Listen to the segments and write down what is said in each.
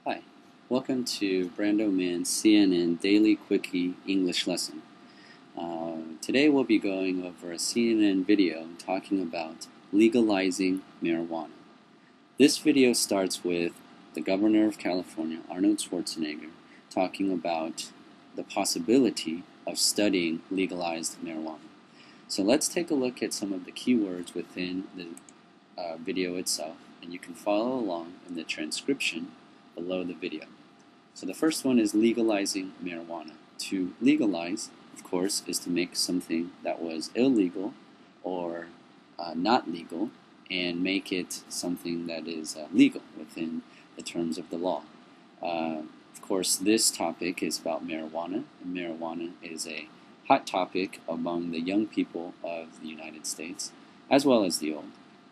Hi, welcome to Brando Man's CNN Daily Quickie English Lesson. Today we'll be going over a CNN video talking about legalizing marijuana. This video starts with the governor of California, Arnold Swartzenegger, talking about the possibility of studying legalized marijuana. So let's take a look at some of the keywords within the video itself, and you can follow along in the transcription below the video. So the first one is legalizing marijuana. To legalize, of course, is to make something that was illegal or not legal and make it something that is legal within the terms of the law. Of course, this topic is about marijuana, and marijuana is a hot topic among the young people of the United States, as well as the old.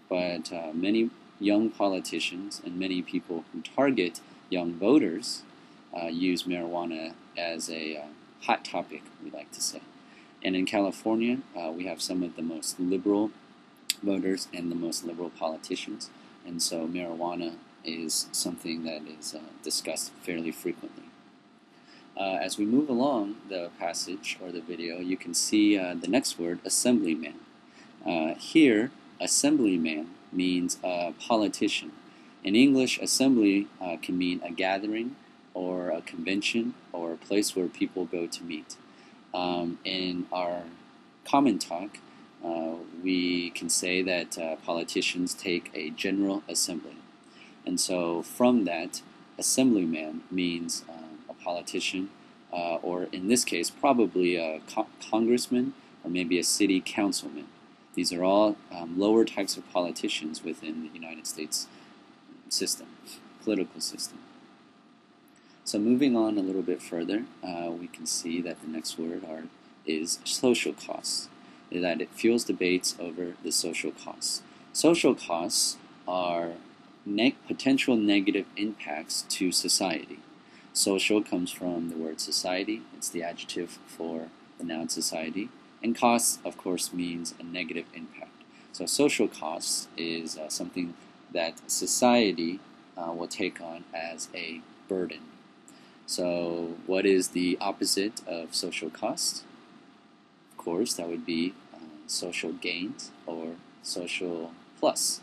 But many young politicians and many people who target young voters use marijuana as a hot topic, we like to say. And in California, we have some of the most liberal voters and the most liberal politicians, and so marijuana is something that is discussed fairly frequently. As we move along the passage or the video, you can see the next word, assemblyman. Here, assemblyman means a politician. In English, assembly can mean a gathering or a convention or a place where people go to meet. In our common talk, we can say that politicians take a general assembly. And so from that, assemblyman means a politician, or in this case, probably a congressman or maybe a city councilman. These are all lower types of politicians within the United States system, political system. So moving on a little bit further, we can see that the next word is social costs, that it fuels debates over the social costs. Social costs are potential negative impacts to society. Social comes from the word society. It's the adjective for the noun society. And costs, of course, means a negative impact. So social costs is something that society will take on as a burden. So what is the opposite of social costs? Of course, that would be social gains or social plus.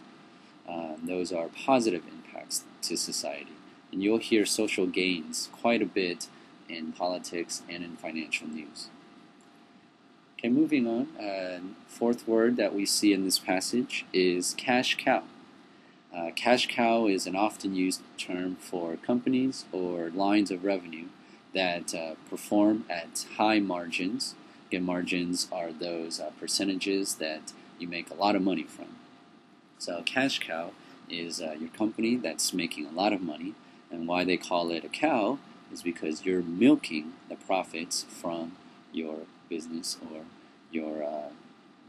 Those are positive impacts to society. And you'll hear social gains quite a bit in politics and in financial news. Okay, moving on. Fourth word that we see in this passage is cash cow. Cash cow is an often used term for companies or lines of revenue that perform at high margins. Again, margins are those percentages that you make a lot of money from. So cash cow is your company that's making a lot of money, and why they call it a cow is because you're milking the profits from your business or your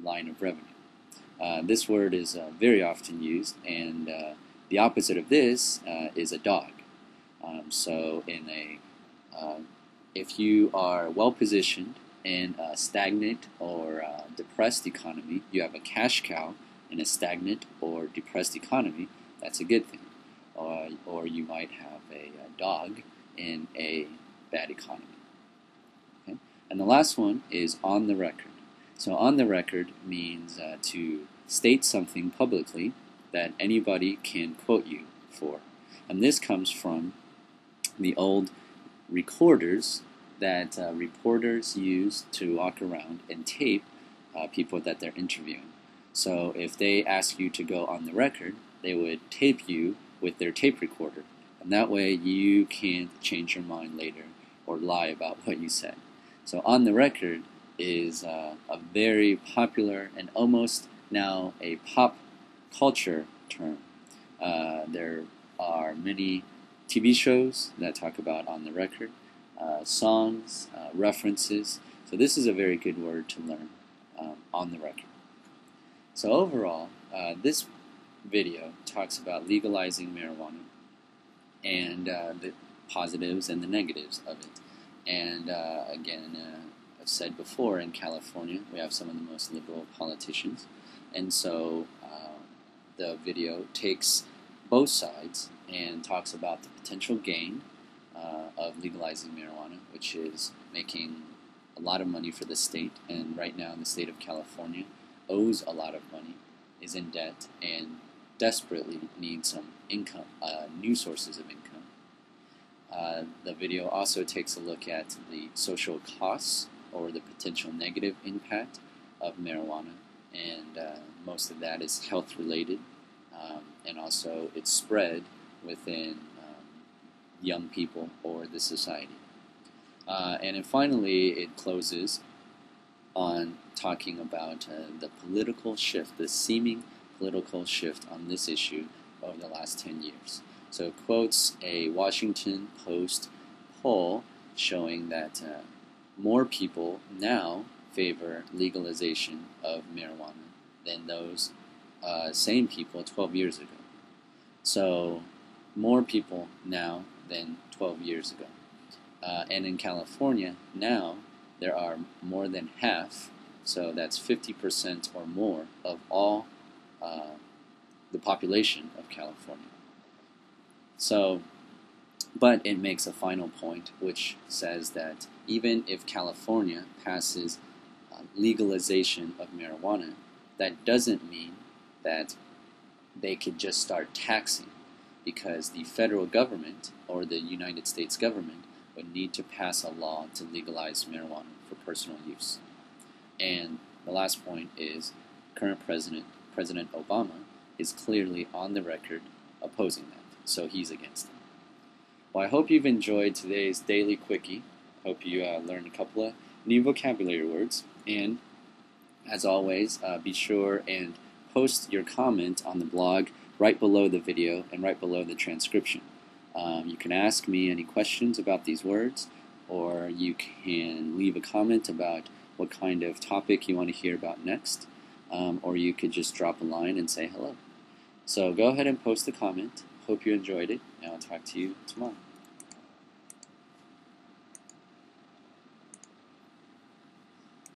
line of revenue. This word is very often used, and the opposite of this is a dog. So if you are well positioned in a stagnant or depressed economy, you have a cash cow in a stagnant or depressed economy, that's a good thing. Or you might have a dog in a bad economy. Okay? And the last one is on the record. So on the record means to state something publicly that anybody can quote you for. And this comes from the old recorders that reporters used to walk around and tape people that they're interviewing. So if they ask you to go on the record, they would tape you with their tape recorder. And that way you can't change your mind later or lie about what you said. So on the record is a very popular and almost now a pop culture term. There are many TV shows that talk about on the record, songs, references. So this is a very good word to learn, on the record. So overall, this video talks about legalizing marijuana and the positives and the negatives of it. And again, I've said before, in California, we have some of the most liberal politicians, and so the video takes both sides and talks about the potential gain of legalizing marijuana, which is making a lot of money for the state, and right now in the state of California owes a lot of money, is in debt, and desperately needs some income, new sources of income. The video also takes a look at the social costs or the potential negative impact of marijuana, and most of that is health related, and also its spread within young people or the society. And then finally, it closes on talking about the political shift, the seeming political shift on this issue over the last 10 years. So it quotes a Washington Post poll showing that more people now favor legalization of marijuana than those same people 12 years ago. So more people now than 12 years ago. And in California, now there are more than half, so that's 50% or more of all the population of California. So, but it makes a final point which says that even if California passes legalization of marijuana, that doesn't mean that they could just start taxing, because the federal government or the United States government would need to pass a law to legalize marijuana for personal use. And the last point is current President Obama is clearly on the record opposing that, so he's against it. Well, I hope you've enjoyed today's Daily Quickie. Hope you learned a couple of new vocabulary words, and as always, be sure and post your comment on the blog right below the video and right below the transcription. You can ask me any questions about these words, or you can leave a comment about what kind of topic you want to hear about next, or you could just drop a line and say hello. So go ahead and post a comment. Hope you enjoyed it, and I'll talk to you tomorrow.